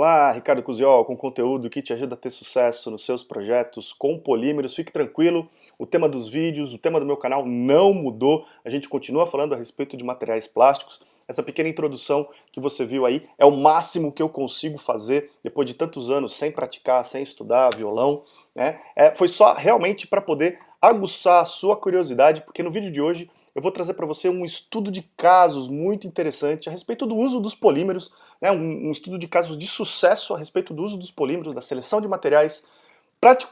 Olá, Ricardo Cusiol, com conteúdo que te ajuda a ter sucesso nos seus projetos com polímeros. Fique tranquilo, o tema dos vídeos, o tema do meu canal não mudou. A gente continua falando a respeito de materiais plásticos. Essa pequena introdução que você viu aí é o máximo que eu consigo fazer depois de tantos anos sem praticar, sem estudar violão, né? Foi só realmente para poder aguçar a sua curiosidade, porque no vídeo de hoje eu vou trazer para você um estudo de casos muito interessante a respeito do uso dos polímeros, né, um estudo de casos de sucesso a respeito do uso dos polímeros, da seleção de materiais,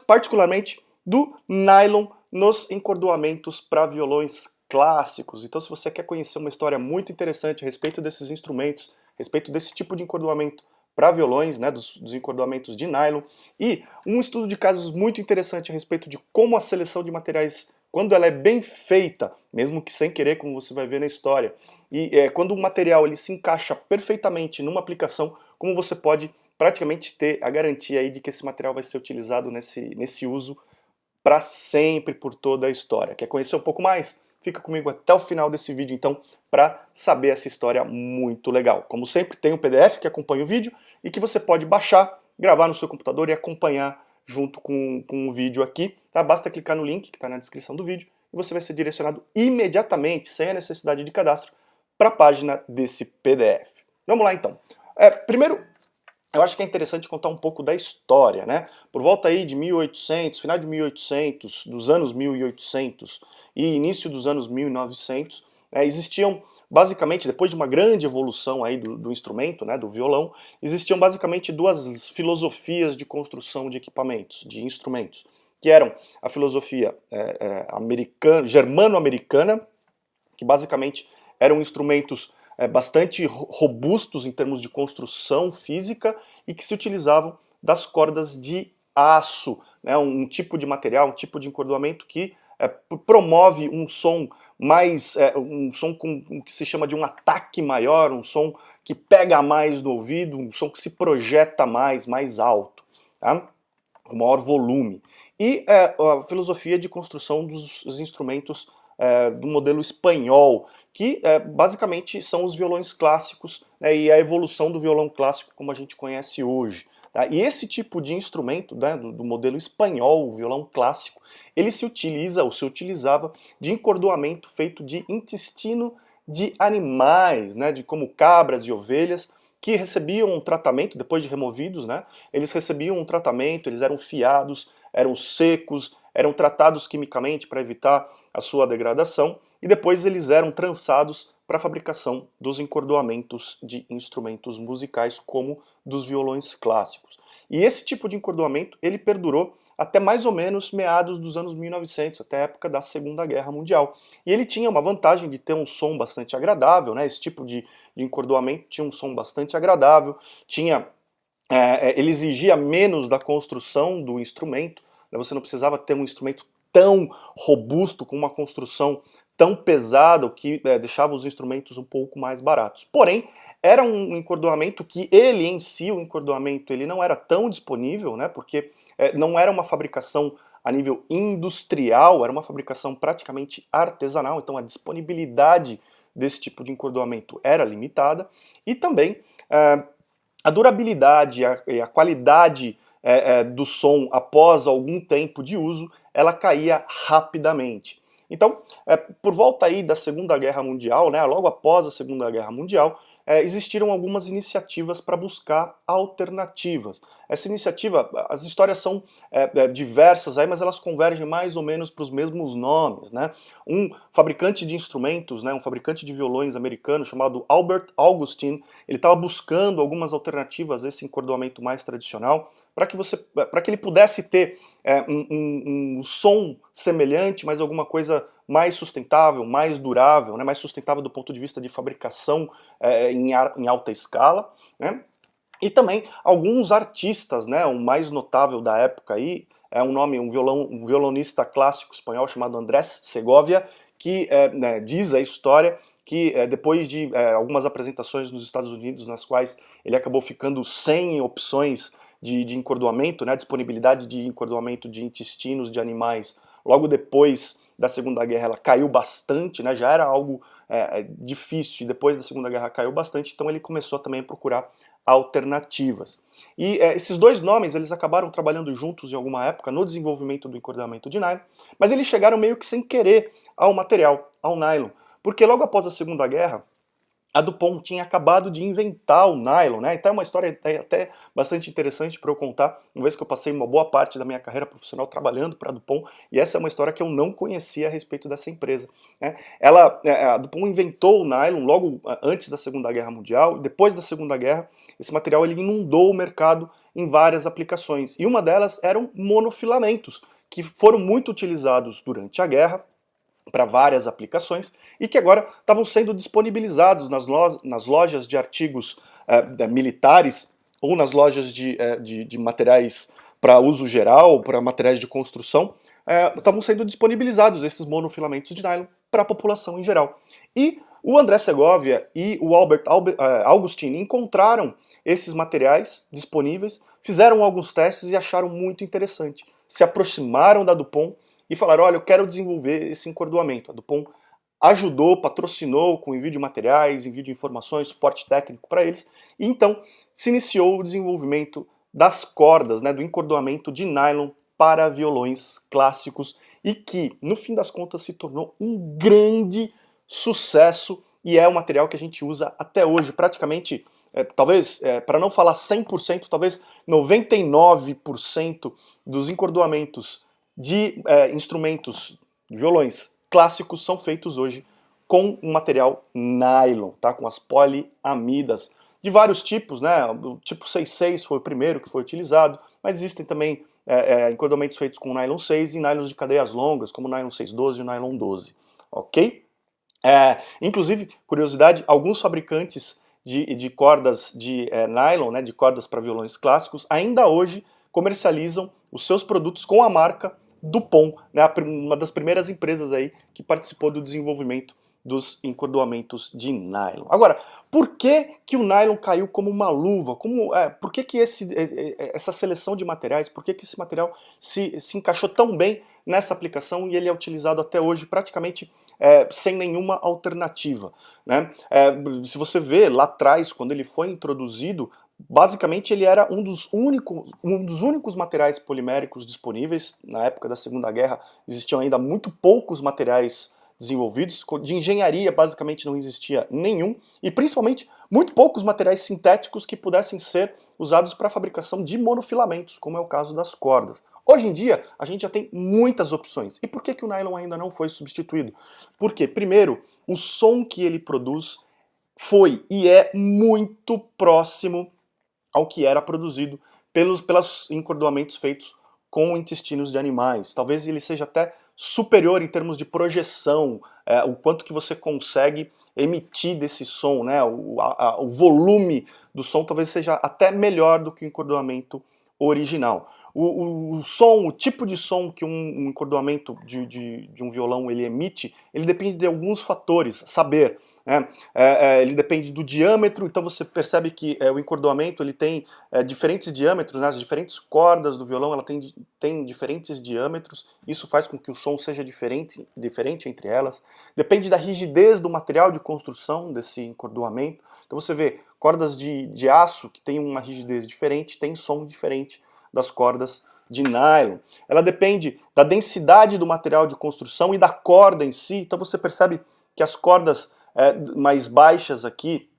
particularmente do nylon nos encordoamentos para violões clássicos. Então, se você quer conhecer uma história muito interessante a respeito desses instrumentos, a respeito desse tipo de encordoamento para violões, né, dos encordoamentos de nylon, e um estudo de casos muito interessante a respeito de como a seleção de materiais, quando ela é bem feita, mesmo que sem querer, como você vai ver na história, e quando o material ele se encaixa perfeitamente numa aplicação, como você pode praticamente ter a garantia aí de que esse material vai ser utilizado nesse uso para sempre, por toda a história. Quer conhecer um pouco mais? Fica comigo até o final desse vídeo, então, para saber essa história muito legal. Como sempre, tem um PDF que acompanha o vídeo e que você pode baixar, gravar no seu computador e acompanhar junto com o vídeo aqui. Tá? Basta clicar no link que está na descrição do vídeo e você vai ser direcionado imediatamente, sem a necessidade de cadastro, para a página desse PDF. Vamos lá, então. Primeiro, eu acho que é interessante contar um pouco da história, né? Por volta aí de 1800, final de 1800, dos anos 1800 e início dos anos 1900, existiam basicamente, depois de uma grande evolução aí do instrumento, né, do violão, existiam basicamente duas filosofias de construção de equipamentos, de instrumentos, que eram a filosofia germano-americana, que basicamente eram instrumentos bastante robustos em termos de construção física e que se utilizavam das cordas de aço, né, um tipo de material, um tipo de encordoamento que promove um som um som com o que se chama de um ataque maior, um som que pega mais no ouvido, um som que se projeta mais alto, tá? Com maior volume. E a filosofia de construção dos instrumentos do modelo espanhol, que basicamente são os violões clássicos, né, e a evolução do violão clássico como a gente conhece hoje. Tá? E esse tipo de instrumento, né, do modelo espanhol, o violão clássico, ele se utiliza, ou se utilizava, de encordoamento feito de intestino de animais, né, de como cabras e ovelhas, que recebiam um tratamento, depois de removidos, né, eles recebiam um tratamento, eles eram fiados, eram secos, eram tratados quimicamente para evitar a sua degradação, e depois eles eram trançados para a fabricação dos encordoamentos de instrumentos musicais, como dos violões clássicos. E esse tipo de encordoamento, ele perdurou até mais ou menos meados dos anos 1900, até a época da Segunda Guerra Mundial. E ele tinha uma vantagem de ter um som bastante agradável, né? Esse tipo de encordoamento tinha um som bastante agradável, ele exigia menos da construção do instrumento, né? Você não precisava ter um instrumento tão robusto, com uma construção tão pesada, o que deixava os instrumentos um pouco mais baratos. Porém, era um encordoamento que ele em si, o encordoamento, ele não era tão disponível, né, porque não era uma fabricação a nível industrial, era uma fabricação praticamente artesanal, então a disponibilidade desse tipo de encordoamento era limitada, e também a durabilidade e a qualidade do som após algum tempo de uso, ela caía rapidamente. Então, por volta aí da Segunda Guerra Mundial, né, logo após a Segunda Guerra Mundial, existiram algumas iniciativas para buscar alternativas. Essa iniciativa, as histórias são diversas aí, mas elas convergem mais ou menos para os mesmos nomes, né? Um fabricante de instrumentos, né, um fabricante de violões americano chamado Albert Augustin, ele estava buscando algumas alternativas a esse encordoamento mais tradicional, para que ele pudesse ter um som semelhante, mas alguma coisa mais sustentável, mais durável, né, mais sustentável do ponto de vista de fabricação em alta escala, né? E também alguns artistas, né, o mais notável da época aí é um violonista clássico espanhol chamado Andrés Segovia, que né, diz a história que depois de algumas apresentações nos Estados Unidos, nas quais ele acabou ficando sem opções de encordoamento, né, disponibilidade de encordoamento de intestinos de animais, logo depois da Segunda Guerra ela caiu bastante, né, já era algo difícil, e depois da Segunda Guerra caiu bastante, então ele começou também a procurar alternativas. E esses dois nomes, eles acabaram trabalhando juntos em alguma época no desenvolvimento do encordoamento de nylon, mas eles chegaram meio que sem querer ao material, ao nylon, porque logo após a Segunda Guerra, a DuPont tinha acabado de inventar o nylon, né? Então é uma história até bastante interessante para eu contar, uma vez que eu passei uma boa parte da minha carreira profissional trabalhando para a DuPont, e essa é uma história que eu não conhecia a respeito dessa empresa, né? A DuPont inventou o nylon logo antes da Segunda Guerra Mundial, e depois da Segunda Guerra, esse material ele inundou o mercado em várias aplicações, e uma delas eram monofilamentos, que foram muito utilizados durante a guerra, para várias aplicações, e que agora estavam sendo disponibilizados nas lojas de artigos militares ou nas lojas de materiais para uso geral, para materiais de construção, estavam sendo disponibilizados esses monofilamentos de nylon para a população em geral. E o André Segovia e o Albert Augustin encontraram esses materiais disponíveis, fizeram alguns testes e acharam muito interessante. Se aproximaram da DuPont e falaram, olha, eu quero desenvolver esse encordoamento. A DuPont ajudou, patrocinou com envio de materiais, envio de informações, suporte técnico para eles, e então se iniciou o desenvolvimento das cordas, né, do encordoamento de nylon para violões clássicos, e que, no fim das contas, se tornou um grande sucesso, e é um material que a gente usa até hoje, praticamente, talvez, para não falar 100%, talvez 99% dos encordoamentos de instrumentos, de violões clássicos são feitos hoje com um material nylon, tá? Com as poliamidas de vários tipos, né? O tipo 6,6 foi o primeiro que foi utilizado, mas existem também encordoamentos feitos com nylon 6 e nylons de cadeias longas, como o nylon 612 e o nylon 12, ok? Inclusive, curiosidade, alguns fabricantes de cordas de nylon, né, de cordas para violões clássicos, ainda hoje comercializam os seus produtos com a marca DuPont, né, uma das primeiras empresas aí que participou do desenvolvimento dos encordoamentos de nylon. Agora, por que o nylon caiu como uma luva? Por que essa seleção de materiais, por que esse material se encaixou tão bem nessa aplicação e ele é utilizado até hoje praticamente sem nenhuma alternativa, né? Se você vê lá atrás, quando ele foi introduzido, basicamente ele era um dos únicos materiais poliméricos disponíveis. Na época da Segunda Guerra existiam ainda muito poucos materiais desenvolvidos, de engenharia basicamente não existia nenhum, e principalmente muito poucos materiais sintéticos que pudessem ser usados para a fabricação de monofilamentos, como é o caso das cordas. Hoje em dia, a gente já tem muitas opções. E por que o nylon ainda não foi substituído? Porque, primeiro, o som que ele produz foi e é muito próximo ao que era produzido pelos encordoamentos feitos com intestinos de animais. Talvez ele seja até superior em termos de projeção, o quanto que você consegue emitir desse som, né? O volume do som talvez seja até melhor do que o encordoamento original. O som, o tipo de som que um encordoamento de um violão ele emite, ele depende de alguns fatores, saber, né? Ele depende do diâmetro, então você percebe que o encordoamento ele tem diferentes diâmetros, né? As diferentes cordas do violão ela tem diferentes diâmetros, isso faz com que o som seja diferente entre elas. Depende da rigidez do material de construção desse encordoamento, então você vê cordas de aço que tem uma rigidez diferente, tem som diferente das cordas de nylon. Ela depende da densidade do material de construção e da corda em si, então você percebe que as cordas mais baixas aqui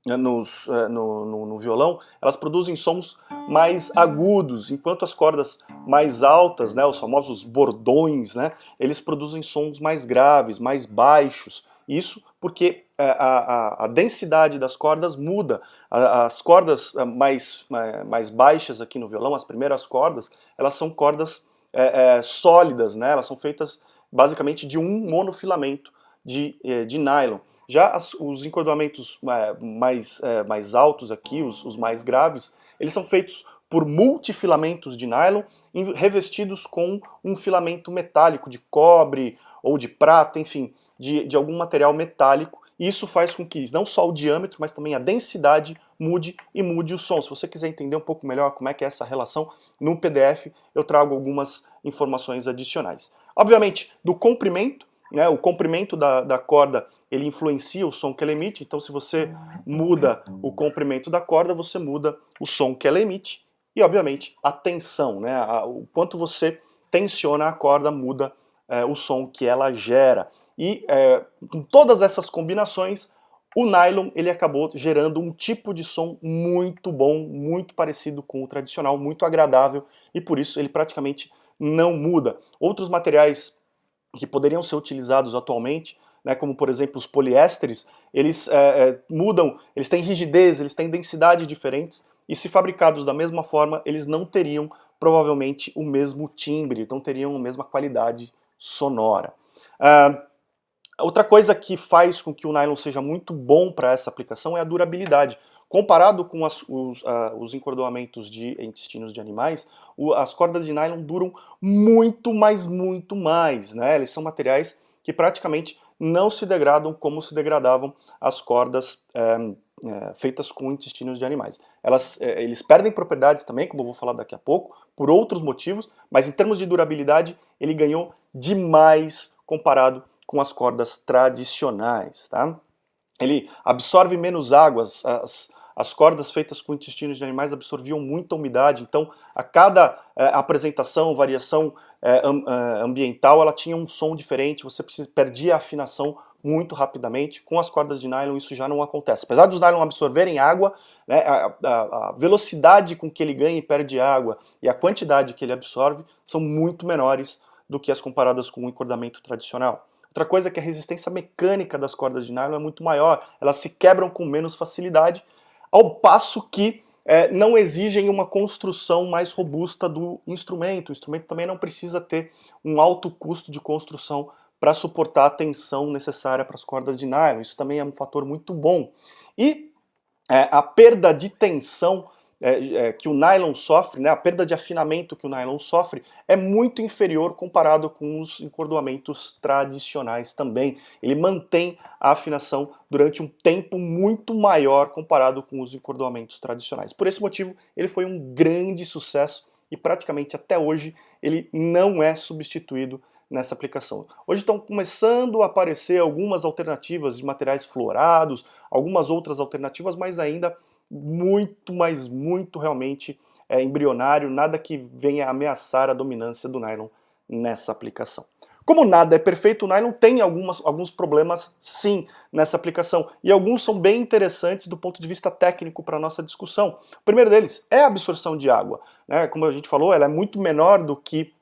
no violão, elas produzem sons mais agudos, enquanto as cordas mais altas, né, os famosos bordões, né, eles produzem sons mais graves, mais baixos. Isso porque a densidade das cordas muda. As cordas mais baixas aqui no violão, as primeiras cordas, elas são cordas sólidas, né? Elas são feitas basicamente de um monofilamento de nylon. Já os encordoamentos mais altos aqui, os mais graves, eles são feitos por multifilamentos de nylon revestidos com um filamento metálico de cobre ou de prata, enfim, de algum material metálico. E isso faz com que não só o diâmetro, mas também a densidade mude e mude o som. Se você quiser entender um pouco melhor como é que é essa relação, no PDF eu trago algumas informações adicionais. Obviamente, do comprimento, né? O comprimento da corda, ele influencia o som que ela emite, então se você muda o comprimento da corda, você muda o som que ela emite, e obviamente a tensão, né? O quanto você tensiona a corda muda o som que ela gera. E com todas essas combinações, o nylon ele acabou gerando um tipo de som muito bom, muito parecido com o tradicional, muito agradável, e por isso ele praticamente não muda. Outros materiais que poderiam ser utilizados atualmente, né, como por exemplo os poliésteres, eles mudam, eles têm rigidez, eles têm densidade diferentes, e se fabricados da mesma forma, eles não teriam provavelmente o mesmo timbre, não teriam a mesma qualidade sonora. Outra coisa que faz com que o nylon seja muito bom para essa aplicação é a durabilidade. Comparado com os encordoamentos de intestinos de animais, as cordas de nylon duram muito, mas muito mais, né? Eles são materiais que praticamente não se degradam como se degradavam as cordas feitas com intestinos de animais. Eles perdem propriedades também, como eu vou falar daqui a pouco, por outros motivos, mas em termos de durabilidade ele ganhou demais comparado com as cordas tradicionais, tá? Ele absorve menos água, as cordas feitas com intestinos de animais absorviam muita umidade, então a cada apresentação, variação ambiental, ela tinha um som diferente, você perdia a afinação muito rapidamente. Com as cordas de nylon isso já não acontece. Apesar dos nylon absorverem água, né, a velocidade com que ele ganha e perde água e a quantidade que ele absorve são muito menores do que as comparadas com o encordamento tradicional. Outra coisa é que a resistência mecânica das cordas de nylon é muito maior, elas se quebram com menos facilidade, ao passo que não exigem uma construção mais robusta do instrumento. O instrumento também não precisa ter um alto custo de construção para suportar a tensão necessária para as cordas de nylon. Isso também é um fator muito bom. E a perda de tensão que o nylon sofre, né, a perda de afinamento que o nylon sofre, é muito inferior comparado com os encordoamentos tradicionais também. Ele mantém a afinação durante um tempo muito maior comparado com os encordoamentos tradicionais. Por esse motivo, ele foi um grande sucesso e praticamente até hoje ele não é substituído nessa aplicação. Hoje estão começando a aparecer algumas alternativas de materiais fluorados, algumas outras alternativas, mas ainda muito, mas muito realmente embrionário, nada que venha ameaçar a dominância do nylon nessa aplicação. Como nada é perfeito, o nylon tem alguns problemas sim nessa aplicação, e alguns são bem interessantes do ponto de vista técnico para a nossa discussão. O primeiro deles é a absorção de água, né? Como a gente falou, ela é muito menor do que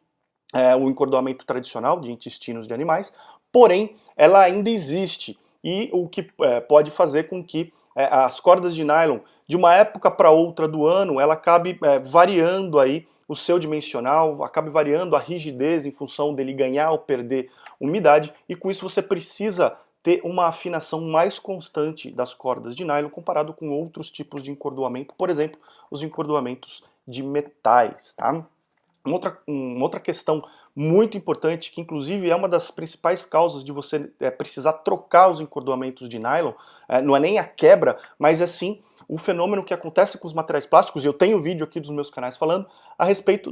o encordoamento tradicional de intestinos de animais, porém ela ainda existe, e o que pode fazer com que as cordas de nylon, de uma época para outra do ano, ela acabe variando aí o seu dimensional, acabe variando a rigidez em função dele ganhar ou perder umidade, e com isso você precisa ter uma afinação mais constante das cordas de nylon comparado com outros tipos de encordoamento, por exemplo, os encordoamentos de metais, tá? Uma outra questão muito importante, que inclusive é uma das principais causas de você precisar trocar os encordoamentos de nylon, não é nem a quebra, mas é sim o fenômeno que acontece com os materiais plásticos, e eu tenho vídeo aqui dos meus canais falando a respeito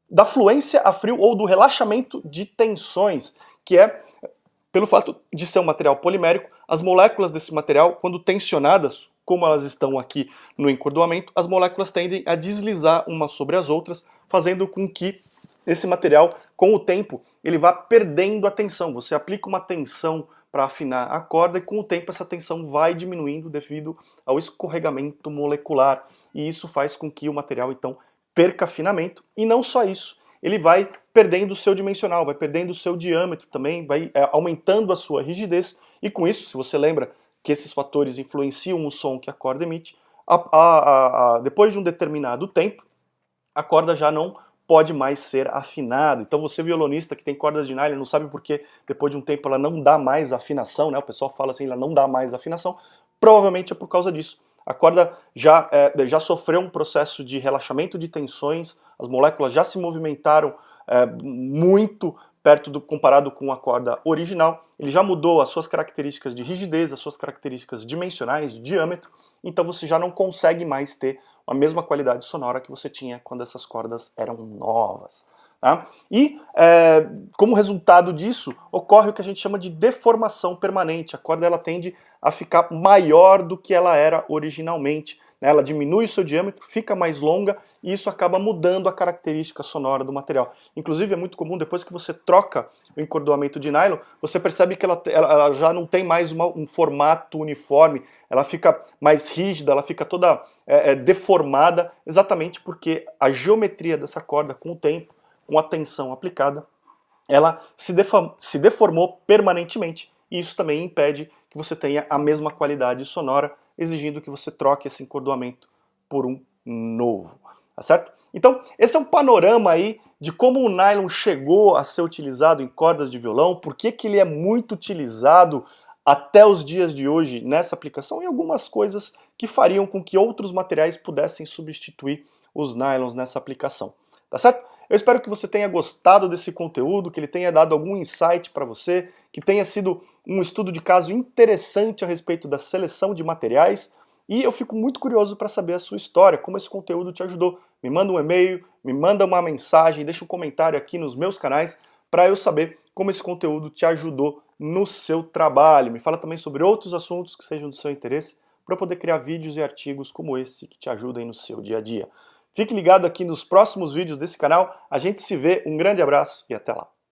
da fluência a frio ou do relaxamento de tensões, que é pelo fato de ser um material polimérico, as moléculas desse material, quando tensionadas, como elas estão aqui no encordoamento, as moléculas tendem a deslizar umas sobre as outras, fazendo com que esse material, com o tempo, ele vá perdendo a tensão. Você aplica uma tensão para afinar a corda e com o tempo essa tensão vai diminuindo devido ao escorregamento molecular. E isso faz com que o material, então, perca afinamento. E não só isso, ele vai perdendo o seu dimensional, vai perdendo o seu diâmetro também, vai aumentando a sua rigidez. E com isso, se você lembra que esses fatores influenciam o som que a corda emite, depois de um determinado tempo, a corda já não pode mais ser afinada. Então você violonista que tem cordas de nylon não sabe por que depois de um tempo ela não dá mais afinação, né? O pessoal fala assim, ela não dá mais afinação. Provavelmente é por causa disso. A corda já sofreu um processo de relaxamento de tensões, as moléculas já se movimentaram muito comparado com a corda original. Ele já mudou as suas características de rigidez, as suas características dimensionais, de diâmetro, então você já não consegue mais ter a mesma qualidade sonora que você tinha quando essas cordas eram novas. Tá? E, como resultado disso, ocorre o que a gente chama de deformação permanente. A corda ela tende a ficar maior do que ela era originalmente. Né? Ela diminui o seu diâmetro, fica mais longa e isso acaba mudando a característica sonora do material. Inclusive é muito comum, depois que você troca o encordoamento de nylon, você percebe que ela já não tem mais um formato uniforme, ela fica mais rígida, ela fica toda deformada, exatamente porque a geometria dessa corda, com o tempo, com a tensão aplicada, ela se deformou permanentemente. E isso também impede que você tenha a mesma qualidade sonora, exigindo que você troque esse encordoamento por um novo. Tá certo? Então, esse é um panorama aí de como o nylon chegou a ser utilizado em cordas de violão, por que ele é muito utilizado até os dias de hoje nessa aplicação e algumas coisas que fariam com que outros materiais pudessem substituir os nylons nessa aplicação. Tá certo? Eu espero que você tenha gostado desse conteúdo, que ele tenha dado algum insight para você, que tenha sido um estudo de caso interessante a respeito da seleção de materiais, e eu fico muito curioso para saber a sua história, como esse conteúdo te ajudou. Me manda um e-mail, me manda uma mensagem, deixa um comentário aqui nos meus canais para eu saber como esse conteúdo te ajudou no seu trabalho. Me fala também sobre outros assuntos que sejam do seu interesse para eu poder criar vídeos e artigos como esse que te ajudem no seu dia a dia. Fique ligado aqui nos próximos vídeos desse canal, a gente se vê, um grande abraço e até lá.